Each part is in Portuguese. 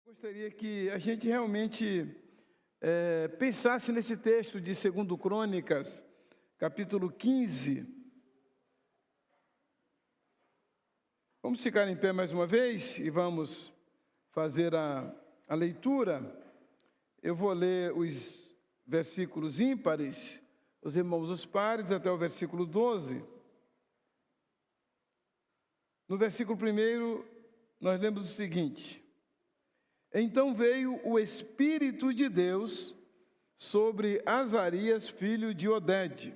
Gostaria que a gente realmente pensasse nesse texto de 2 Crônicas, capítulo 15. Vamos ficar em pé mais uma vez e vamos fazer a leitura. Eu vou ler os versículos ímpares, os irmãos os pares, até o versículo 12. No versículo 1, nós lemos o seguinte: Então veio o Espírito de Deus sobre Azarias, filho de Odede.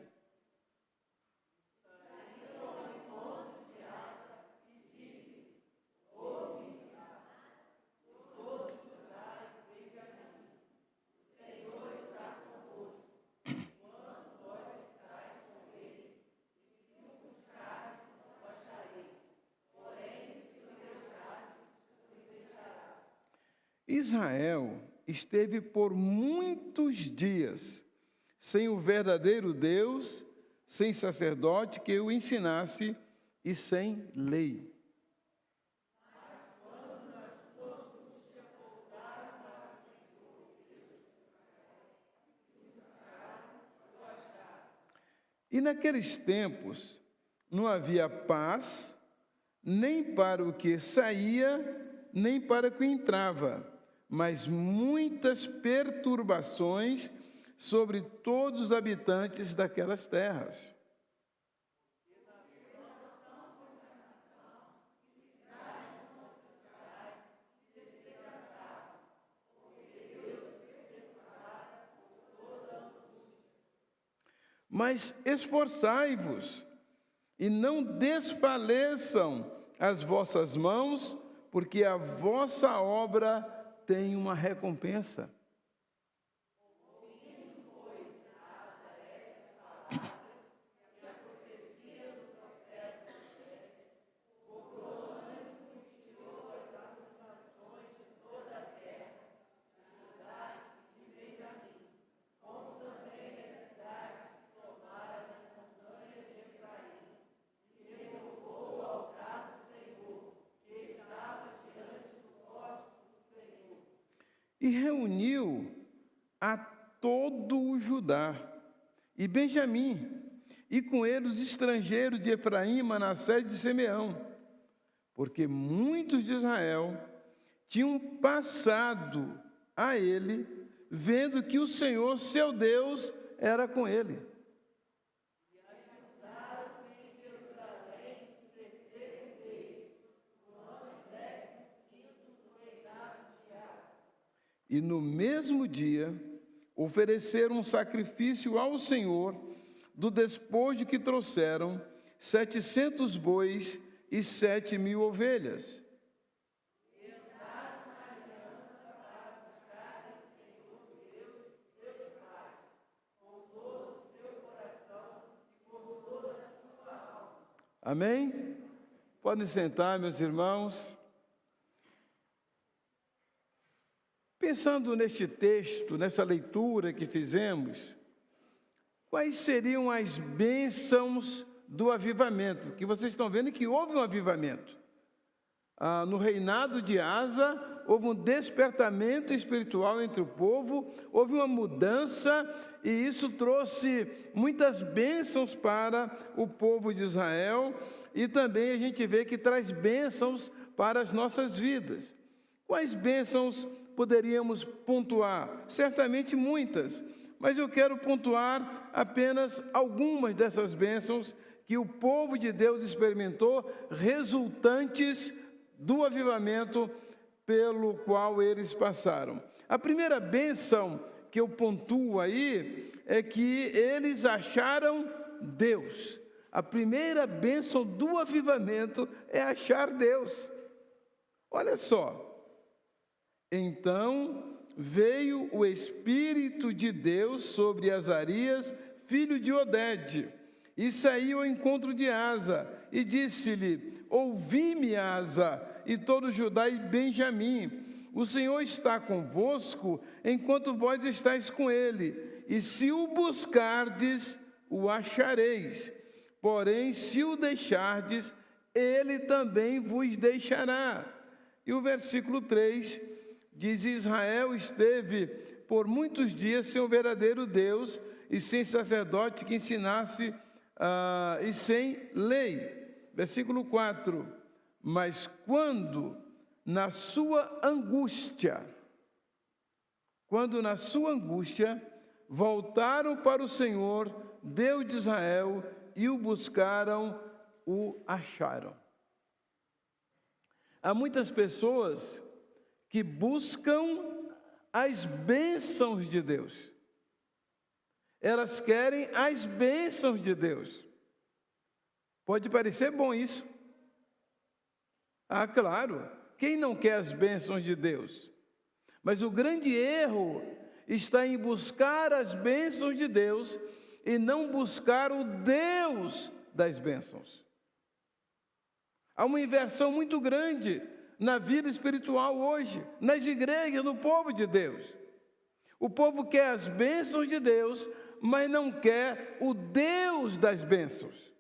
Israel esteve por muitos dias sem o verdadeiro Deus, sem sacerdote que o ensinasse e sem lei. E naqueles tempos não havia paz, nem para o que saía, nem para o que entrava, mas muitas perturbações sobre todos os habitantes daquelas terras. Mas esforçai-vos e não desfaleçam as vossas mãos, porque a vossa obra tem uma recompensa. E reuniu a todo o Judá e Benjamim, e com ele os estrangeiros de Efraim, Manassés e de Simeão, porque muitos de Israel tinham passado a ele, vendo que o Senhor, seu Deus, era com ele. E no mesmo dia, ofereceram um sacrifício ao Senhor do despojo que trouxeram, 700 bois e 7.000 ovelhas. Amém? Podem sentar, meus irmãos. Pensando neste texto, nessa leitura que fizemos, quais seriam as bênçãos do avivamento? Que vocês estão vendo que houve um avivamento. No reinado de Asa, houve um despertamento espiritual entre o povo, houve uma mudança, e isso trouxe muitas bênçãos para o povo de Israel, e também a gente vê que traz bênçãos para as nossas vidas. Quais bênçãos poderíamos pontuar? Certamente muitas, mas eu quero pontuar apenas algumas dessas bênçãos que o povo de Deus experimentou, resultantes do avivamento pelo qual eles passaram. A primeira bênção que eu pontuo aí é que eles acharam Deus. A primeira bênção do avivamento é achar Deus. Olha só. Então veio o Espírito de Deus sobre Azarias, filho de Odede, e saiu ao encontro de Asa, e disse-lhe: Ouvi-me, Asa, e todo Judá e Benjamim, o Senhor está convosco, enquanto vós estáis com ele, e se o buscardes, o achareis, porém, se o deixardes, ele também vos deixará. E o versículo 3 diz: Israel esteve por muitos dias sem o verdadeiro Deus e sem sacerdote que ensinasse e sem lei. Versículo 4: mas quando na sua angústia voltaram para o Senhor, Deus de Israel, e o buscaram, o acharam. Há muitas pessoas que buscam as bênçãos de Deus. Elas querem as bênçãos de Deus. Pode parecer bom isso. Ah, claro, quem não quer as bênçãos de Deus? Mas o grande erro está em buscar as bênçãos de Deus e não buscar o Deus das bênçãos. Há uma inversão muito grande na vida espiritual hoje, nas igrejas, no povo de Deus. O povo quer as bênçãos de Deus, mas não quer o Deus das bênçãos.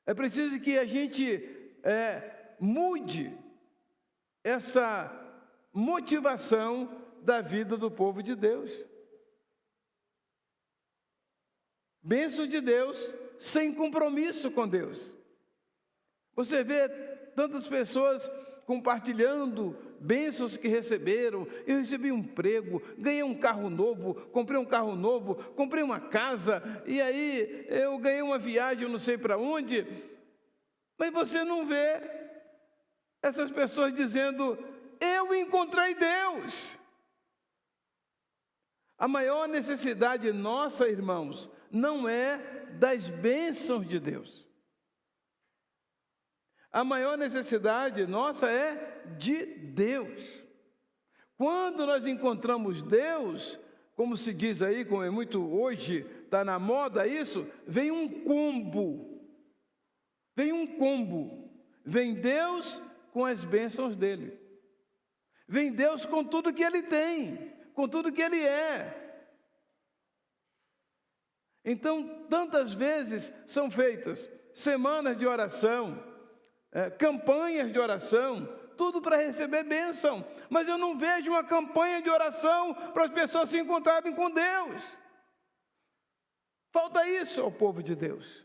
É preciso que a gente mude essa motivação da vida do povo de Deus. Bênção de Deus sem compromisso com Deus. Você vê tantas pessoas compartilhando bênçãos que receberam. Eu recebi um emprego, ganhei um carro novo, comprei um carro novo, comprei uma casa, e aí eu ganhei uma viagem, eu não sei para onde. Mas você não vê essas pessoas dizendo: eu encontrei Deus. A maior necessidade nossa, irmãos, não é das bênçãos de Deus. A maior necessidade nossa é de Deus. Quando nós encontramos Deus, como se diz aí, como é muito hoje, está na moda isso, vem um combo. Vem Deus com as bênçãos dele. Vem Deus com tudo que ele tem, com tudo que ele é. Então, tantas vezes são feitas semanas de oração, campanhas de oração, tudo para receber bênção. Mas eu não vejo uma campanha de oração para as pessoas se encontrarem com Deus. Falta isso ao povo de Deus.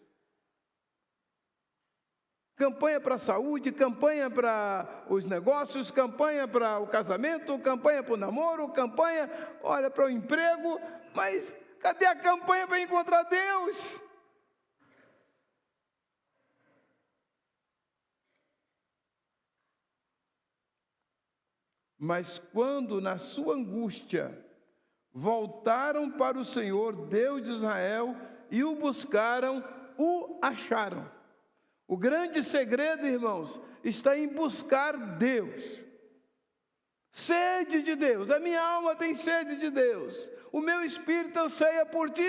Campanha para a saúde, campanha para os negócios, campanha para o casamento, campanha para o namoro, campanha, olha, para o emprego. Mas cadê a campanha para encontrar Deus? Mas quando na sua angústia voltaram para o Senhor, Deus de Israel, e o buscaram, o acharam. O grande segredo, irmãos, está em buscar Deus. Sede de Deus. A minha alma tem sede de Deus. O meu espírito anseia por ti.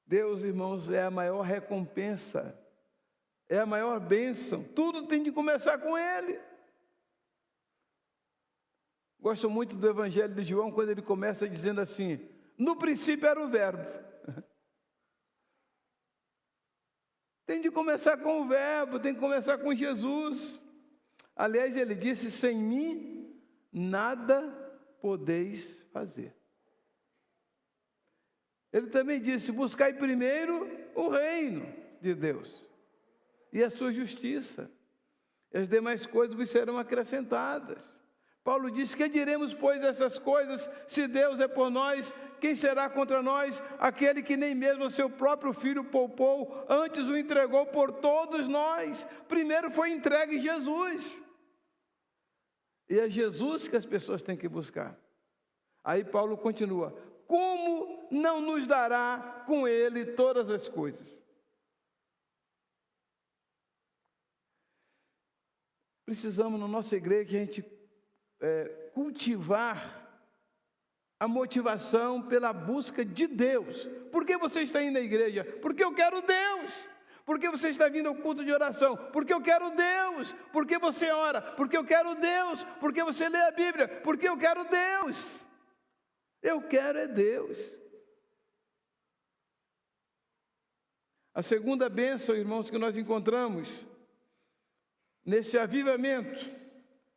Deus, irmãos, é a maior recompensa. É a maior bênção. Tudo tem de começar com Ele. Gosto muito do Evangelho de João, quando ele começa dizendo assim: no princípio era o verbo. Tem de começar com o verbo, tem que começar com Jesus. Aliás, ele disse: sem mim nada podeis fazer. Ele também disse: buscai primeiro o reino de Deus e a sua justiça, e as demais coisas vos serão acrescentadas. Paulo disse: que diremos, pois, essas coisas? Se Deus é por nós, quem será contra nós? Aquele que nem mesmo o seu próprio filho poupou, antes o entregou por todos nós. Primeiro foi entregue Jesus. E é Jesus que as pessoas têm que buscar. Aí Paulo continua: como não nos dará com ele todas as coisas? Precisamos, na nossa igreja, que a gente cultivar a motivação pela busca de Deus. Por que você está indo à igreja? Porque eu quero Deus. Por que você está vindo ao culto de oração? Porque eu quero Deus. Por que você ora? Porque eu quero Deus. Por que você lê a Bíblia? Porque eu quero Deus. Eu quero é Deus. A segunda bênção, irmãos, que nós encontramos nesse avivamento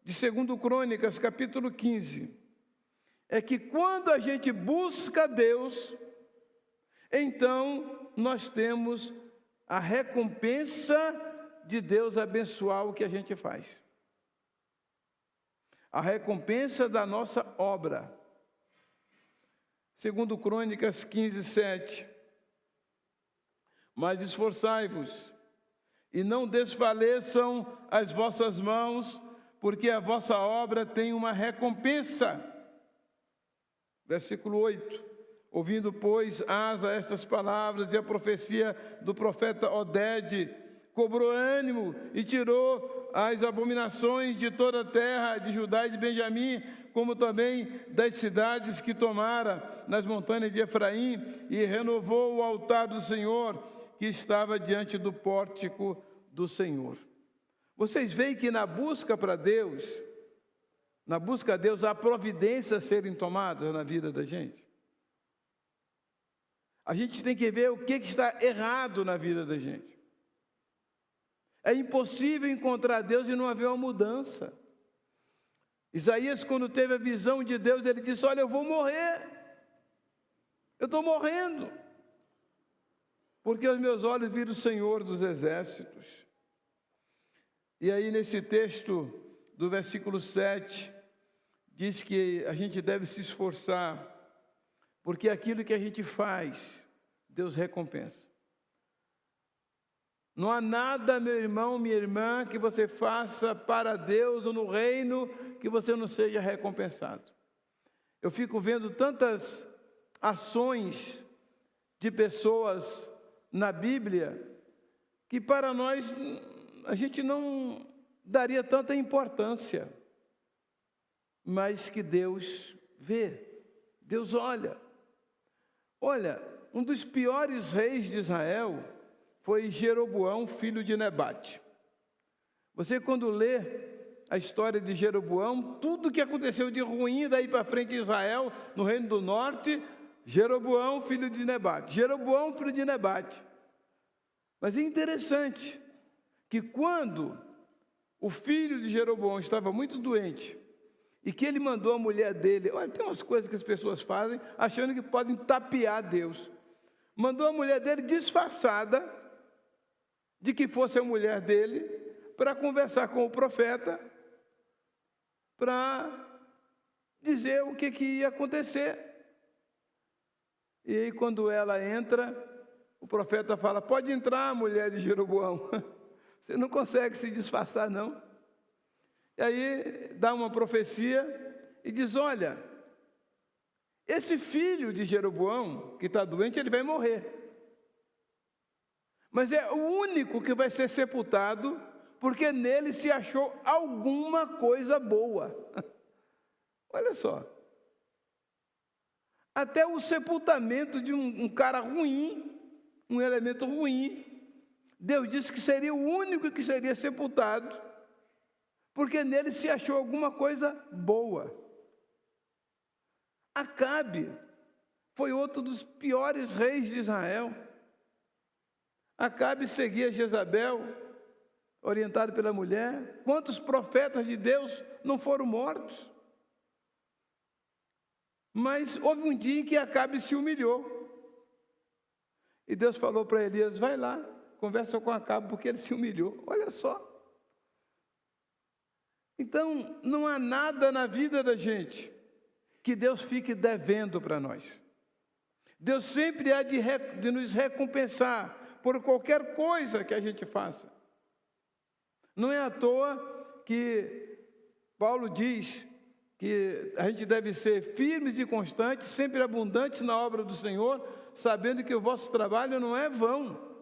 de 2 Crônicas, capítulo 15, é que quando a gente busca Deus, então nós temos a recompensa de Deus abençoar o que a gente faz. A recompensa da nossa obra. 2 Crônicas 15, 7. Mas esforçai-vos, e não desfaleçam as vossas mãos, porque a vossa obra tem uma recompensa. Versículo 8. Ouvindo, pois, Asa estas palavras e a profecia do profeta Oded, cobrou ânimo e tirou as abominações de toda a terra de Judá e de Benjamim, como também das cidades que tomara nas montanhas de Efraim, e renovou o altar do Senhor, que estava diante do pórtico do Senhor. Vocês veem que na busca para Deus, na busca a Deus, há providências a serem tomadas na vida da gente. A gente tem que ver o que está errado na vida da gente. É impossível encontrar Deus e não haver uma mudança. Isaías, quando teve a visão de Deus, ele disse: olha, eu vou morrer. Eu estou morrendo. Porque os meus olhos viram o Senhor dos exércitos. E aí nesse texto do versículo 7, diz que a gente deve se esforçar, porque aquilo que a gente faz, Deus recompensa. Não há nada, meu irmão, minha irmã, que você faça para Deus ou no reino que você não seja recompensado. Eu fico vendo tantas ações de pessoas na Bíblia que para nós a gente não daria tanta importância, mas que Deus vê, Deus olha. Olha, um dos piores reis de Israel foi Jeroboão, filho de Nebate. Você, quando lê a história de Jeroboão, tudo que aconteceu de ruim daí para frente em Israel, no reino do norte, Jeroboão, filho de Nebate. Jeroboão, filho de Nebate. Mas é interessante que quando o filho de Jeroboão estava muito doente, e que ele mandou a mulher dele, olha, tem umas coisas que as pessoas fazem, achando que podem tapear Deus. Mandou a mulher dele disfarçada, de que fosse a mulher dele, para conversar com o profeta, para dizer o que ia acontecer. E aí, quando ela entra, o profeta fala: pode entrar, mulher de Jeroboão, você não consegue se disfarçar, não. E aí, dá uma profecia e diz: olha, esse filho de Jeroboão, que está doente, ele vai morrer. Mas é o único que vai ser sepultado, porque nele se achou alguma coisa boa. Olha só. Até o sepultamento de um cara ruim, um elemento ruim, Deus disse que seria o único que seria sepultado, porque nele se achou alguma coisa boa. Acabe foi outro dos piores reis de Israel. Acabe seguia Jezabel, orientado pela mulher. Quantos profetas de Deus não foram mortos? Mas houve um dia em que Acabe se humilhou. E Deus falou para Elias: vai lá, conversa com Acabe, porque ele se humilhou. Olha só. Então, não há nada na vida da gente que Deus fique devendo para nós. Deus sempre há de nos recompensar por qualquer coisa que a gente faça. Não é à toa que Paulo diz que a gente deve ser firmes e constantes, sempre abundantes na obra do Senhor, sabendo que o vosso trabalho não é vão.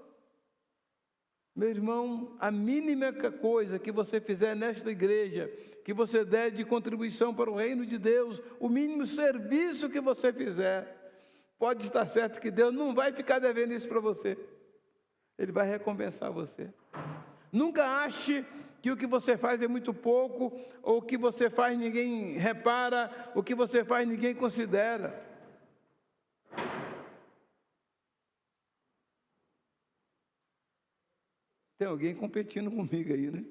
Meu irmão, a mínima coisa que você fizer nesta igreja, que você der de contribuição para o reino de Deus, o mínimo serviço que você fizer, pode estar certo que Deus não vai ficar devendo isso para você. Ele vai recompensar você. Nunca ache que o que você faz é muito pouco, ou o que você faz ninguém repara, o que você faz ninguém considera. Tem alguém competindo comigo aí, né?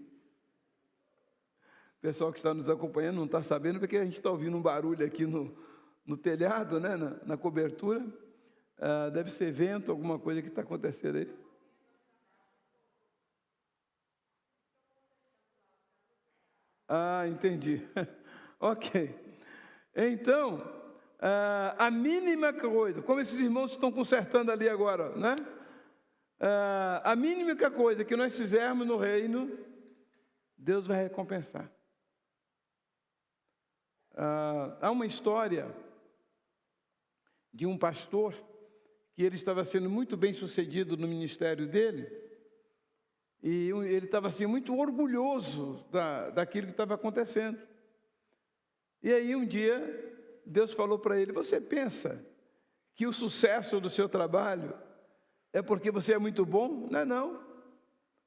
pessoal que está nos acompanhando não está sabendo, porque a gente está ouvindo um barulho aqui no telhado, né, na cobertura. Deve ser vento, alguma coisa que está acontecendo aí. Entendi. Ok. Então, a mínima coisa, como esses irmãos estão consertando ali agora, né? A mínima coisa que nós fizermos no reino, Deus vai recompensar. Há uma história de um pastor que ele estava sendo muito bem sucedido no ministério dele, e ele estava assim muito orgulhoso daquilo que estava acontecendo. E aí um dia Deus falou para ele: você pensa que o sucesso do seu trabalho é porque você é muito bom? Não é não.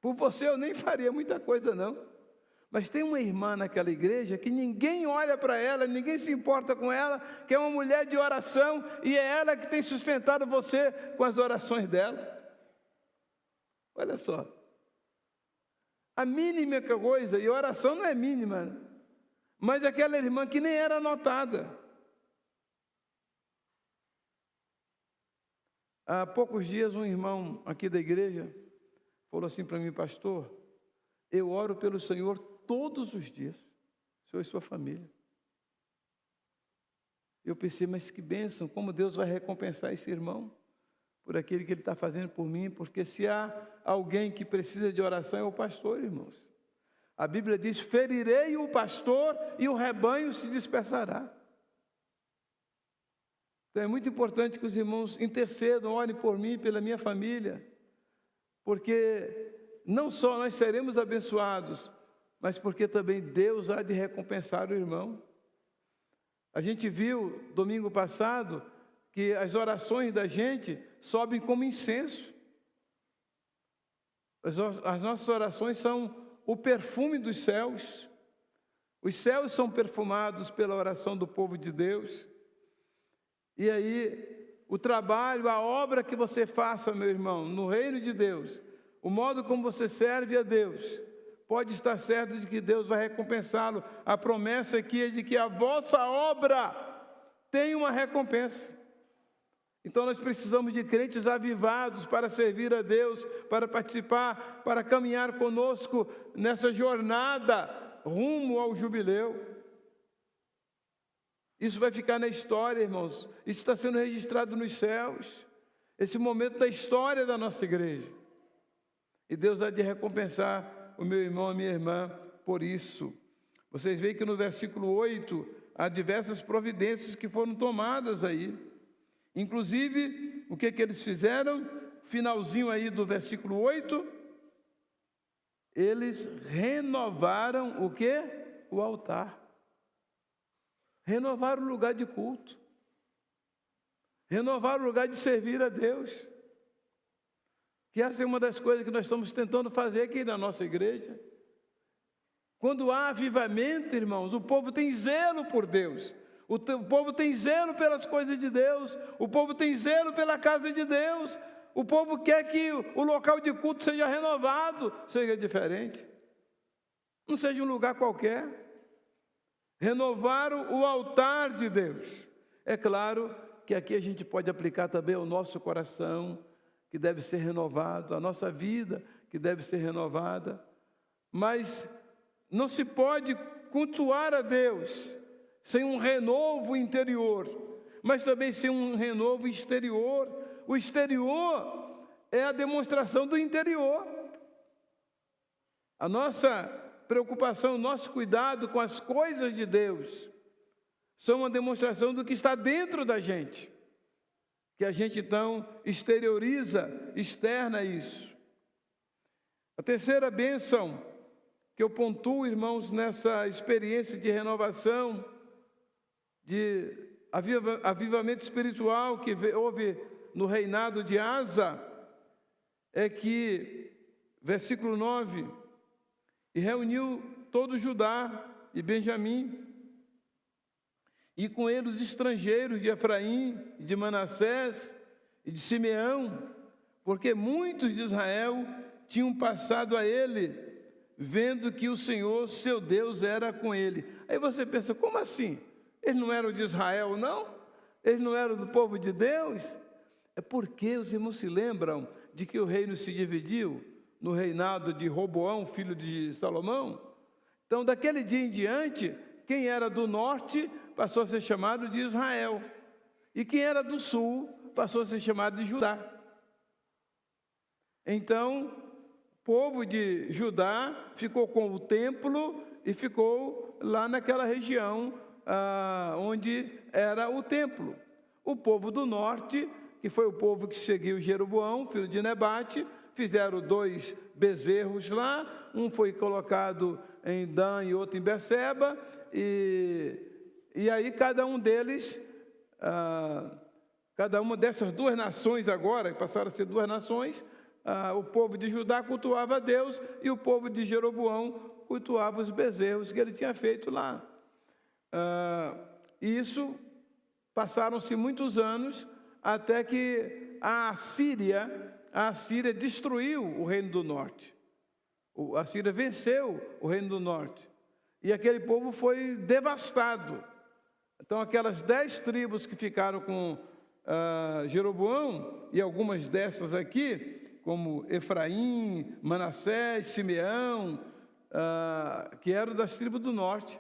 Por você eu nem faria muita coisa não. Mas tem uma irmã naquela igreja que ninguém olha para ela, ninguém se importa com ela, que é uma mulher de oração, e é ela que tem sustentado você com as orações dela. Olha só. A mínima coisa, e oração não é mínima, mas aquela irmã que nem era notada. Há poucos dias um irmão aqui da igreja falou assim para mim: pastor, eu oro pelo Senhor todos os dias, o senhor e sua família. Eu pensei, mas que bênção, como Deus vai recompensar esse irmão por aquilo que ele está fazendo por mim, porque se há alguém que precisa de oração é o pastor, irmãos. A Bíblia diz: ferirei o pastor e o rebanho se dispersará. Então é muito importante que os irmãos intercedam, orem por mim, pela minha família, porque não só nós seremos abençoados, mas porque também Deus há de recompensar o irmão. A gente viu domingo passado que as orações da gente sobem como incenso. As nossas orações são o perfume dos céus. Os céus são perfumados pela oração do povo de Deus. E aí, o trabalho, a obra que você faça, meu irmão, no reino de Deus, o modo como você serve a Deus, pode estar certo de que Deus vai recompensá-lo. A promessa aqui é de que a vossa obra tem uma recompensa. Então nós precisamos de crentes avivados para servir a Deus, para participar, para caminhar conosco nessa jornada rumo ao jubileu. Isso vai ficar na história, irmãos. Isso está sendo registrado nos céus. Esse momento da história da nossa igreja. E Deus há de recompensar o meu irmão, a minha irmã, por isso. Vocês veem que no versículo 8, há diversas providências que foram tomadas aí. Inclusive, o que eles fizeram? Finalzinho aí do versículo 8, eles renovaram o quê? O altar. Renovaram o lugar de culto. Renovaram o lugar de servir a Deus. Que essa é uma das coisas que nós estamos tentando fazer aqui na nossa igreja. Quando há avivamento, irmãos, o povo tem zelo por Deus. O povo tem zelo pelas coisas de Deus. O povo tem zelo pela casa de Deus. O povo quer que o local de culto seja renovado, seja diferente. Não seja um lugar qualquer. Renovaram o altar de Deus. É claro que aqui a gente pode aplicar também o nosso coração, que deve ser renovado, a nossa vida, que deve ser renovada. Mas não se pode cultuar a Deus sem um renovo interior, mas também sem um renovo exterior. O exterior é a demonstração do interior. A nossa preocupação, o nosso cuidado com as coisas de Deus são uma demonstração do que está dentro da gente, que a gente então exterioriza, externa isso. A terceira bênção que eu pontuo, irmãos, nessa experiência de renovação, de avivamento espiritual que houve no reinado de Asa, é que, versículo 9, e reuniu todo Judá e Benjamim, e com ele os estrangeiros de Efraim, de Manassés e de Simeão, porque muitos de Israel tinham passado a ele vendo que o Senhor, seu Deus, era com ele. Aí você pensa, como assim? Eles não eram de Israel, não? Eles não eram do povo de Deus? É porque os irmãos se lembram de que o reino se dividiu no reinado de Roboão, filho de Salomão. Então, daquele dia em diante, quem era do norte passou a ser chamado de Israel. E quem era do sul passou a ser chamado de Judá. Então, o povo de Judá ficou com o templo e ficou lá naquela região onde era o templo. O povo do norte, que foi o povo que seguiu Jeroboão, filho de Nebate, fizeram 2 bezerros lá, um foi colocado em Dan e outro em Beceba, e aí cada um deles, cada uma dessas 2 nações agora, que passaram a ser 2 nações, o povo de Judá cultuava a Deus e o povo de Jeroboão cultuava os bezerros que ele tinha feito lá. Isso, passaram-se muitos anos, até que a Síria destruiu o reino do norte. A Síria venceu o reino do norte. E aquele povo foi devastado. Então, aquelas 10 tribos que ficaram com Jeroboão, e algumas dessas aqui, como Efraim, Manassés, Simeão, que eram das tribos do norte,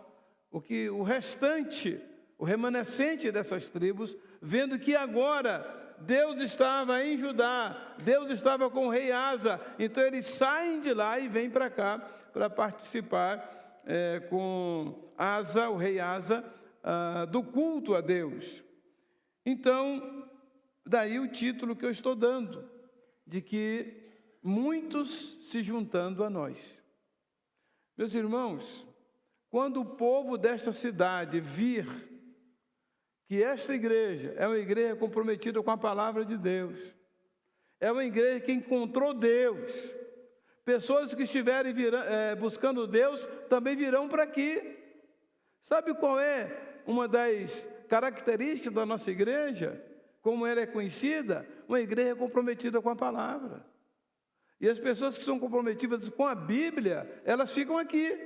o restante, o remanescente dessas tribos, vendo que agora Deus estava em Judá, Deus estava com o rei Asa, então eles saem de lá e vêm para cá para participar com Asa, o rei Asa, do culto a Deus. Então, daí o título que eu estou dando, de que muitos se juntando a nós. Meus irmãos, quando o povo desta cidade vir que esta igreja é uma igreja comprometida com a palavra de Deus, é uma igreja que encontrou Deus, pessoas que estiverem buscando Deus também virão para aqui. Sabe qual é uma das características da nossa igreja? Como ela é conhecida? Uma igreja comprometida com a palavra. E as pessoas que são comprometidas com a Bíblia, elas ficam aqui.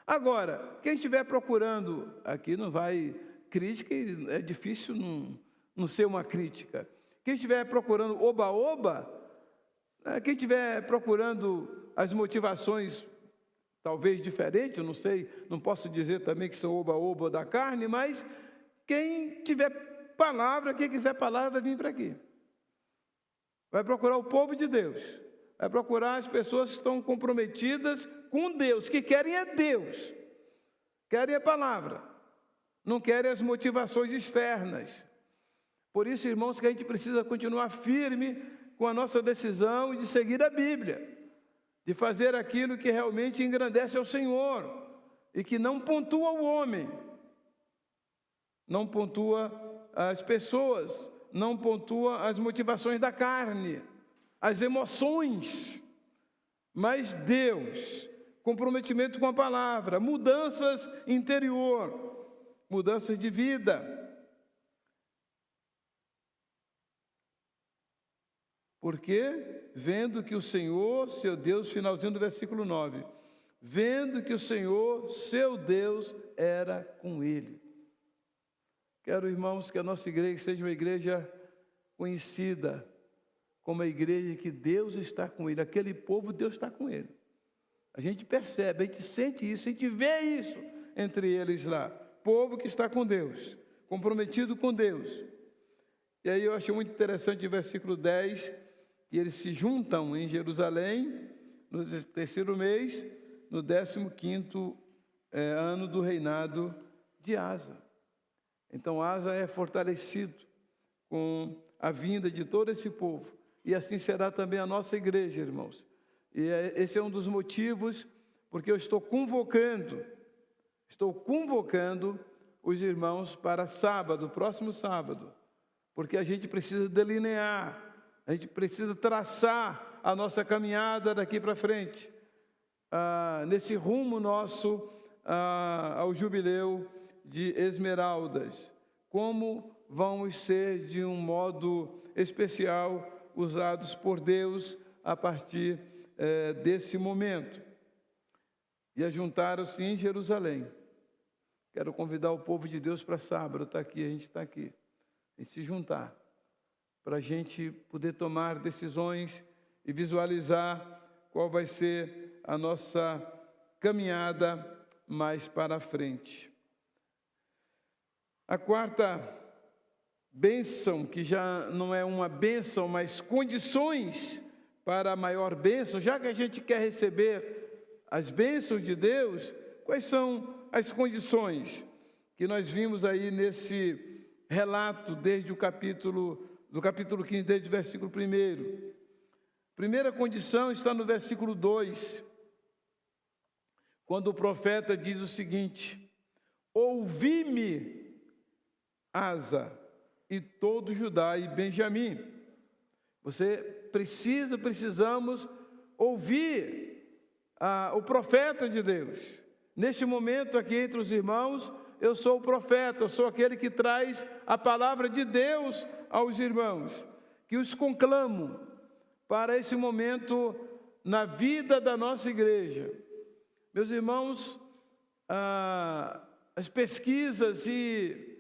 Agora, quem estiver procurando, aqui não vai crítica, é difícil não ser uma crítica. Quem estiver procurando oba-oba, quem estiver procurando as motivações talvez diferentes, eu não sei, não posso dizer também que são oba-oba da carne, mas quem tiver palavra, quem quiser palavra, vai vir para aqui. Vai procurar o povo de Deus, vai procurar as pessoas que estão comprometidas com Deus, que querem é Deus, querem a palavra, não querem as motivações externas. Por isso, irmãos, que a gente precisa continuar firme com a nossa decisão de seguir a Bíblia, de fazer aquilo que realmente engrandece ao Senhor e que não pontua o homem, não pontua as pessoas, não pontua as motivações da carne, as emoções, mas Deus, comprometimento com a palavra, mudanças interior, mudanças de vida. Porque, vendo que o Senhor, seu Deus, finalzinho do versículo 9, vendo que o Senhor, seu Deus, era com ele. Quero, irmãos, que a nossa igreja seja uma igreja conhecida como a igreja que Deus está com ele. Aquele povo, Deus está com ele. A gente percebe, a gente sente isso, a gente vê isso entre eles lá. Povo que está com Deus, comprometido com Deus. E aí eu achei muito interessante o versículo 10, que eles se juntam em Jerusalém, no 3º mês, no 15º ano do reinado de Asa. Então Asa é fortalecido com a vinda de todo esse povo. E assim será também a nossa igreja, irmãos. E esse é um dos motivos porque eu estou convocando os irmãos para sábado, próximo sábado. Porque a gente precisa delinear, a gente precisa traçar a nossa caminhada daqui para frente. Nesse rumo nosso ao jubileu de Esmeraldas. Como vamos ser de um modo especial usados por Deus a partir desse momento. e ajuntaram-se em Jerusalém. Quero convidar o povo de Deus para sábado, a gente está aqui, e se juntar, para a gente poder tomar decisões e visualizar qual vai ser a nossa caminhada mais para frente. A quarta bênção, que já não é uma bênção, mas condições para a maior bênção, já que a gente quer receber as bênçãos de Deus, quais são as condições que nós vimos aí nesse relato desde do capítulo 15, desde o versículo 1. Primeira condição está no versículo 2, quando o profeta diz o seguinte: ouvi-me, Asa, e todo Judá e Benjamim. Precisamos ouvir o profeta de Deus. Neste momento aqui entre os irmãos, eu sou o profeta, eu sou aquele que traz a palavra de Deus aos irmãos, que os conclamo para esse momento na vida da nossa igreja. Meus irmãos, as pesquisas e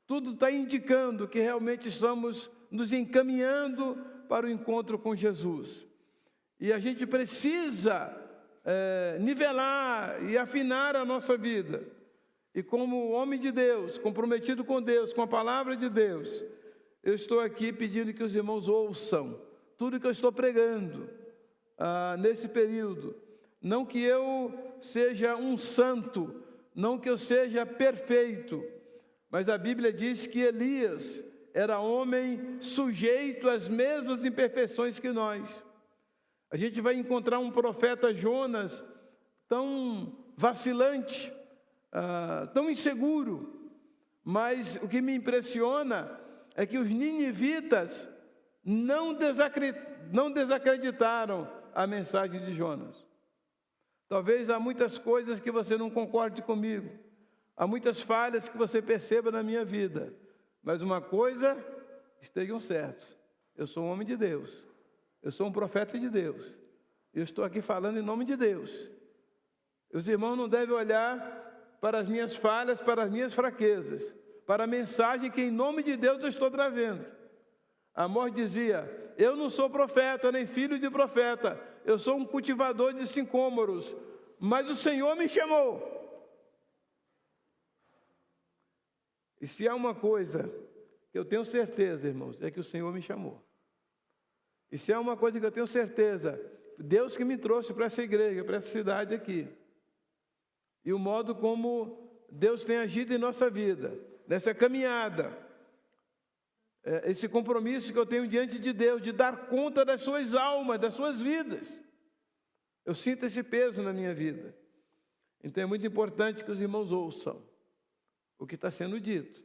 tudo está indicando que realmente estamos nos encaminhando para o encontro com Jesus. E a gente precisa nivelar e afinar a nossa vida. E como homem de Deus, comprometido com Deus, com a palavra de Deus, eu estou aqui pedindo que os irmãos ouçam tudo que eu estou pregando nesse período. Não que eu seja um santo, não que eu seja perfeito, mas a Bíblia diz que Elias era homem sujeito às mesmas imperfeições que nós. A gente vai encontrar um profeta Jonas tão vacilante, tão inseguro, mas o que me impressiona é que os ninivitas não desacreditaram a mensagem de Jonas. Talvez há muitas coisas que você não concorde comigo, há muitas falhas que você perceba na minha vida, mas uma coisa estejam certos: eu sou um homem de Deus, eu sou um profeta de Deus, eu estou aqui falando em nome de Deus. Os irmãos não devem olhar para as minhas falhas, para as minhas fraquezas, para a mensagem que em nome de Deus eu estou trazendo. Amós dizia: eu não sou profeta, nem filho de profeta, eu sou um cultivador de sicômoros, mas o Senhor me chamou. E se há uma coisa que eu tenho certeza, irmãos, é que o Senhor me chamou. E se há uma coisa que eu tenho certeza, Deus que me trouxe para essa igreja, para essa cidade aqui. E o modo como Deus tem agido em nossa vida, nessa caminhada, esse compromisso que eu tenho diante de Deus, de dar conta das suas almas, das suas vidas. Eu sinto esse peso na minha vida. Então é muito importante que os irmãos ouçam o que está sendo dito.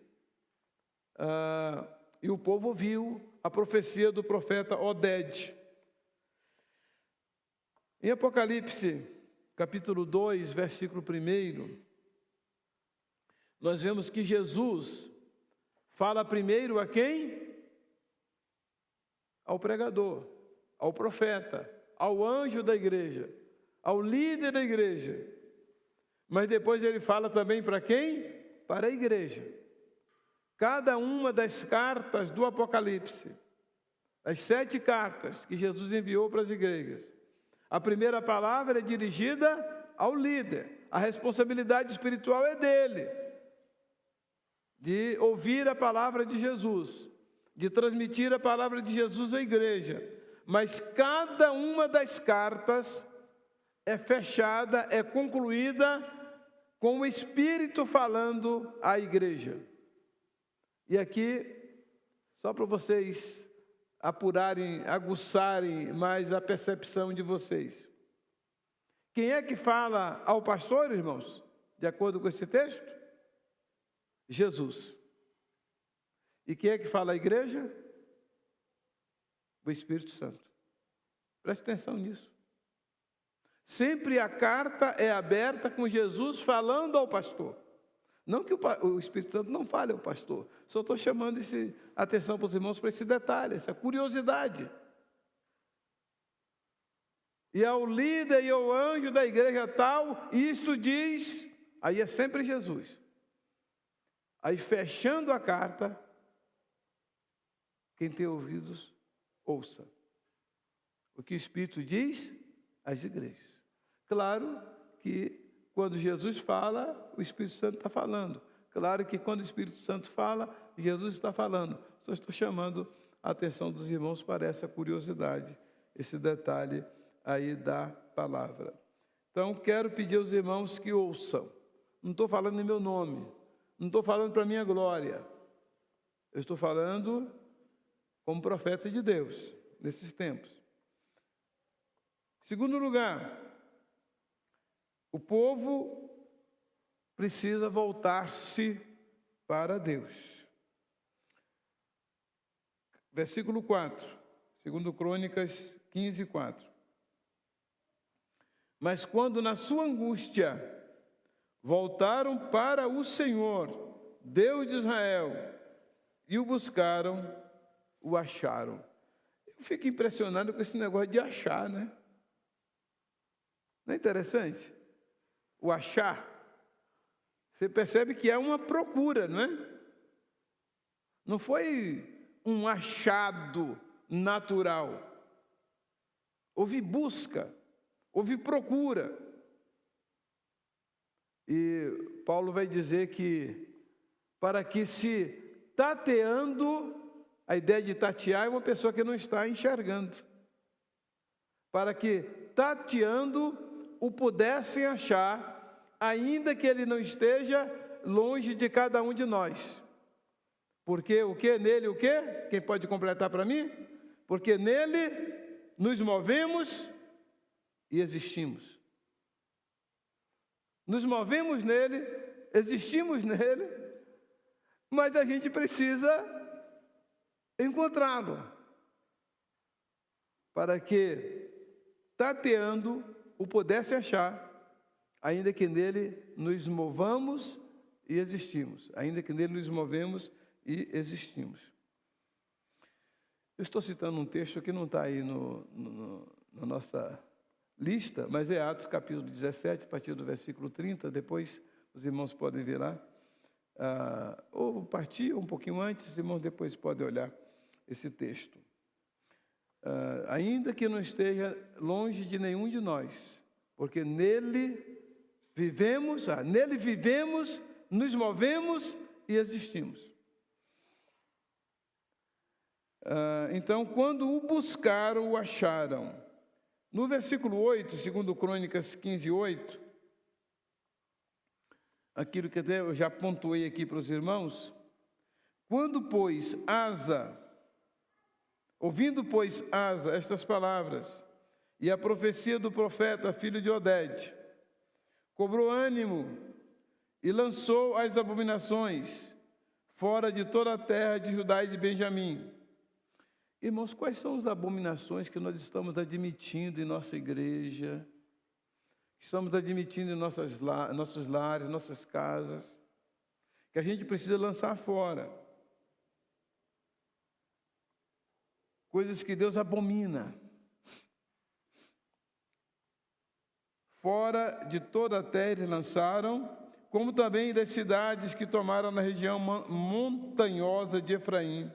E o povo ouviu a profecia do profeta Oded. Em Apocalipse, capítulo 2, versículo 1, nós vemos que Jesus fala primeiro a quem? Ao pregador, ao profeta, ao anjo da igreja, ao líder da igreja. Mas depois ele fala também para quem? Para a igreja. Cada uma das cartas do Apocalipse, as 7 cartas que Jesus enviou para as igrejas, a primeira palavra é dirigida ao líder. A responsabilidade espiritual é dele, de ouvir a palavra de Jesus, de transmitir a palavra de Jesus à igreja. Mas cada uma das cartas é fechada, é concluída com o Espírito falando à igreja. E aqui, só para vocês apurarem, aguçarem mais a percepção de vocês. Quem é que fala ao pastor, irmãos, de acordo com esse texto? Jesus. E quem é que fala à igreja? O Espírito Santo. Preste atenção nisso. Sempre a carta é aberta com Jesus falando ao pastor. Não que o Espírito Santo não fale ao pastor. Só estou chamando a atenção para os irmãos para esse detalhe, essa curiosidade. e ao líder e ao anjo da igreja tal, isto diz, aí é sempre Jesus. Aí fechando a carta, quem tem ouvidos, ouça o que o Espírito diz às igrejas. Claro que quando Jesus fala, o Espírito Santo está falando. Claro que quando o Espírito Santo fala, Jesus está falando. Só estou chamando a atenção dos irmãos para essa curiosidade, esse detalhe aí da palavra. Então, quero pedir aos irmãos que ouçam. Não estou falando em meu nome, não estou falando para a minha glória. Eu estou falando como profeta de Deus, nesses tempos. Segundo lugar, o povo precisa voltar-se para Deus. Versículo 4, segundo Crônicas 15, 4. Mas quando na sua angústia voltaram para o Senhor, Deus de Israel, e o buscaram, o acharam. Eu fico impressionado com esse negócio de achar, né? Não é interessante? O achar. Você percebe que é uma procura, não é? Não foi um achado natural. Houve busca, houve procura. E Paulo vai dizer que para que se tateando, a ideia de tatear é uma pessoa que não está enxergando. Para que tateando o pudessem achar, ainda que ele não esteja longe de cada um de nós. Porque o que? Nele o que? Quem pode completar para mim? Porque nele nos movemos e existimos. Nos movemos nele, existimos nele, mas a gente precisa encontrá-lo. Para que, tateando, o pudesse achar, ainda que nele nos movamos e existimos. Ainda que nele nos movemos e existimos. Eu estou citando um texto que não está aí na nossa lista, mas é Atos capítulo 17, a partir do versículo 30, depois os irmãos podem ver lá. Ou partir um pouquinho antes, os irmãos depois podem olhar esse texto. Ainda que não esteja longe de nenhum de nós, porque nele vivemos, nos movemos e existimos. Então, quando o buscaram, o acharam. No versículo 8, segundo Crônicas 15, 8, aquilo que até eu já pontuei aqui para os irmãos, ouvindo, pois, Asa estas palavras, e a profecia do profeta, filho de Oded, cobrou ânimo e lançou as abominações fora de toda a terra de Judá e de Benjamim. Irmãos, quais são as abominações que nós estamos admitindo em nossa igreja, que estamos admitindo em nossos lares, nossas casas, que a gente precisa lançar fora? Coisas que Deus abomina. Fora de toda a terra eles lançaram, como também das cidades que tomaram na região montanhosa de Efraim.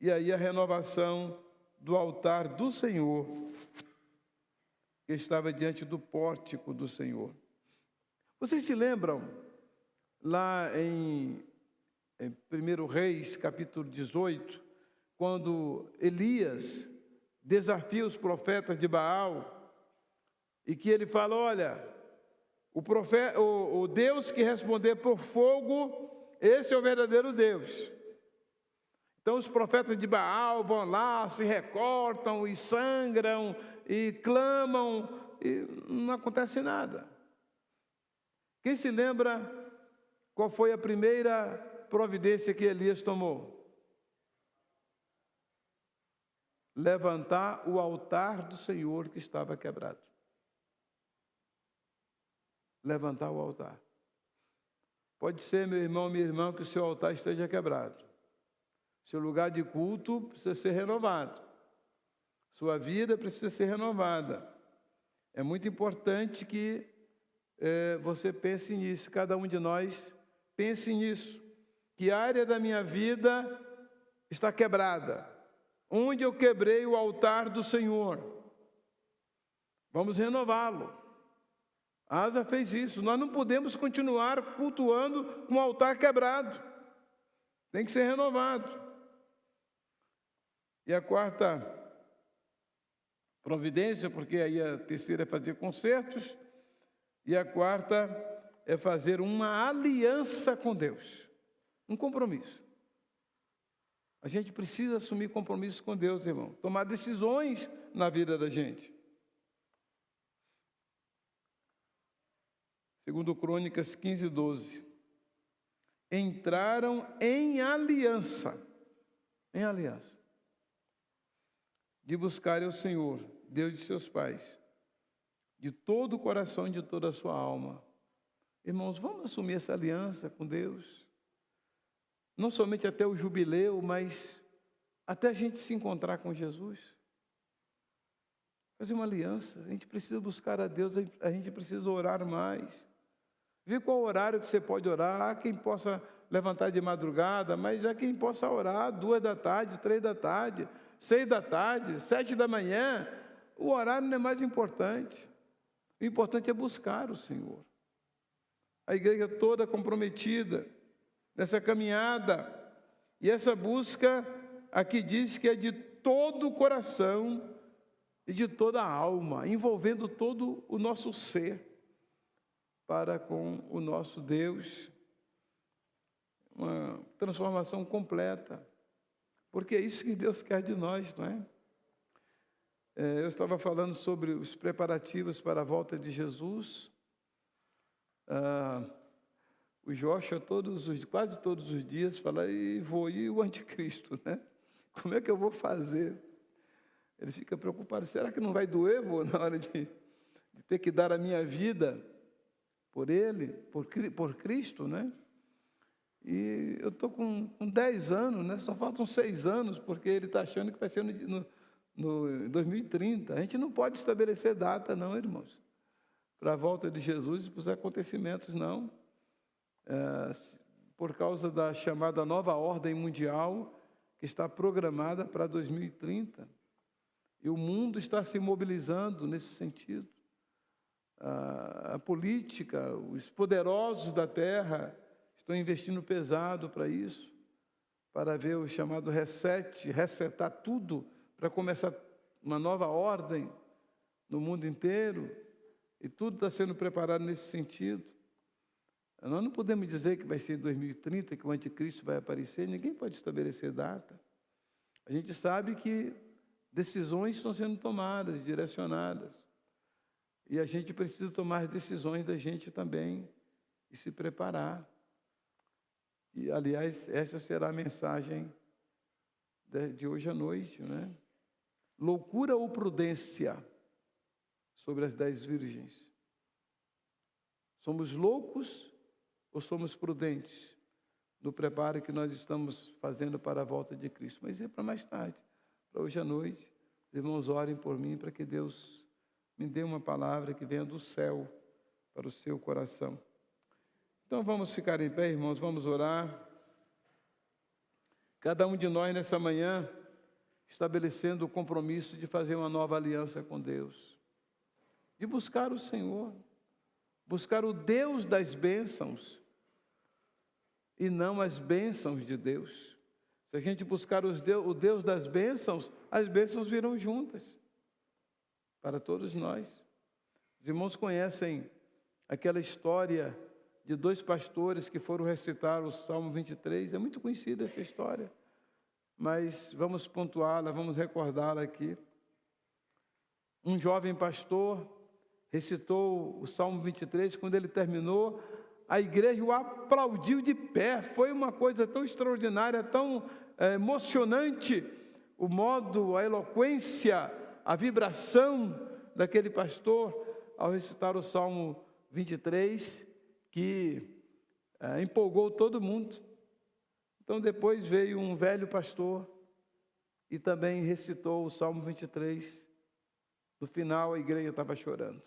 E aí a renovação do altar do Senhor, que estava diante do pórtico do Senhor. Vocês se lembram, lá em 1 Reis, capítulo 18, quando Elias desafia os profetas de Baal, e que ele fala, olha, o Deus que responder por fogo, esse é o verdadeiro Deus. Então os profetas de Baal vão lá, se recortam e sangram e clamam e não acontece nada. Quem se lembra qual foi a primeira providência que Elias tomou? Levantar o altar do Senhor que estava quebrado. Levantar o altar. Pode ser, meu irmão, minha irmã, que o seu altar esteja quebrado. Seu lugar de culto precisa ser renovado. Sua vida precisa ser renovada. É muito importante que você pense nisso, cada um de nós pense nisso. Que área da minha vida está quebrada? Onde eu quebrei o altar do Senhor? Vamos renová-lo. Asa fez isso. Nós não podemos continuar cultuando com o altar quebrado. Tem que ser renovado. E a quarta providência, porque aí a terceira é fazer concertos, e a quarta é fazer uma aliança com Deus. Um compromisso. A gente precisa assumir compromissos com Deus, irmão. Tomar decisões na vida da gente. Segundo Crônicas 15, 12. Entraram em aliança. Em aliança. De buscarem o Senhor, Deus de seus pais. De todo o coração e de toda a sua alma. Irmãos, vamos assumir essa aliança com Deus. Não somente até o jubileu, mas até a gente se encontrar com Jesus. Fazer uma aliança. A gente precisa buscar a Deus, a gente precisa orar mais. Ver qual horário que você pode orar. Há quem possa levantar de madrugada, mas há quem possa orar 2 da tarde, 3 da tarde, 6 da tarde, 7 da manhã. O horário não é mais importante. O importante é buscar o Senhor. A igreja toda comprometida nessa caminhada. E essa busca aqui diz que é de todo o coração e de toda a alma, envolvendo todo o nosso ser para com o nosso Deus. Uma transformação completa. Porque é isso que Deus quer de nós, não é? Eu estava falando sobre os preparativos para a volta de Jesus. O Joshua, quase todos os dias, fala, e o anticristo, né? Como é que eu vou fazer? Ele fica preocupado, será que não vai doer, na hora de ter que dar a minha vida por ele, por Cristo, né? E eu estou com 10 anos, né? Só faltam 6 anos, porque ele está achando que vai ser no 2030. A gente não pode estabelecer data, não, irmãos, para a volta de Jesus e para os acontecimentos, não. Por causa da chamada nova ordem mundial, que está programada para 2030. E o mundo está se mobilizando nesse sentido. A política, os poderosos da terra estão investindo pesado para isso, para ver o chamado resetar tudo, para começar uma nova ordem no mundo inteiro, e tudo está sendo preparado nesse sentido. Nós não podemos dizer que vai ser em 2030 que o anticristo vai aparecer, ninguém pode estabelecer data. A gente sabe que decisões estão sendo tomadas, direcionadas, e a gente precisa tomar decisões da gente também, e se preparar. E, aliás, essa será a mensagem de hoje à noite, né? Loucura ou prudência sobre as 10 virgens? Somos loucos ou somos prudentes no preparo que nós estamos fazendo para a volta de Cristo? Mas é para mais tarde, para hoje à noite. Os irmãos, orem por mim para que Deus me dê uma palavra que venha do céu para o seu coração. Então vamos ficar em pé, irmãos, vamos orar. Cada um de nós nessa manhã estabelecendo o compromisso de fazer uma nova aliança com Deus, de buscar o Senhor, buscar o Deus das bênçãos e não as bênçãos de Deus. Se a gente buscar o Deus das bênçãos, as bênçãos virão juntas para todos nós. Os irmãos conhecem aquela história de 2 pastores que foram recitar o Salmo 23, é muito conhecida essa história, mas vamos pontuá-la, vamos recordá-la aqui. Um jovem pastor recitou o Salmo 23, quando ele terminou, a igreja o aplaudiu de pé, foi uma coisa tão extraordinária, tão emocionante, o modo, a eloquência, a vibração daquele pastor ao recitar o Salmo 23, que empolgou todo mundo. Então depois veio um velho pastor e também recitou o Salmo 23. No final, a igreja estava chorando.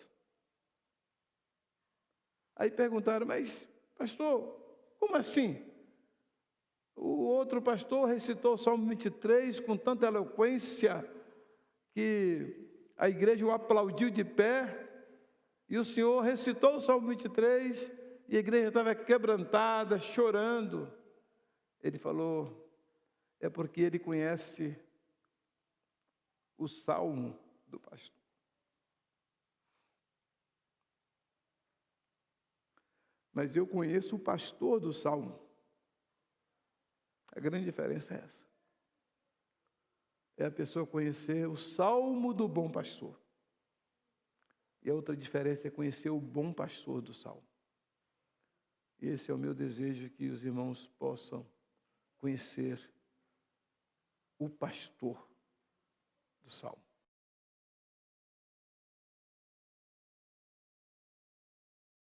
Aí perguntaram, mas, pastor, como assim? O outro pastor recitou o Salmo 23 com tanta eloquência que a igreja o aplaudiu de pé, e o senhor recitou o Salmo 23 e a igreja estava quebrantada, chorando. Ele falou, é porque ele conhece o Salmo do pastor. Mas eu conheço o pastor do Salmo. A grande diferença é essa. É a pessoa conhecer o Salmo do bom pastor. E a outra diferença é conhecer o bom pastor do Salmo. Esse é o meu desejo, que os irmãos possam conhecer o pastor do Salmo.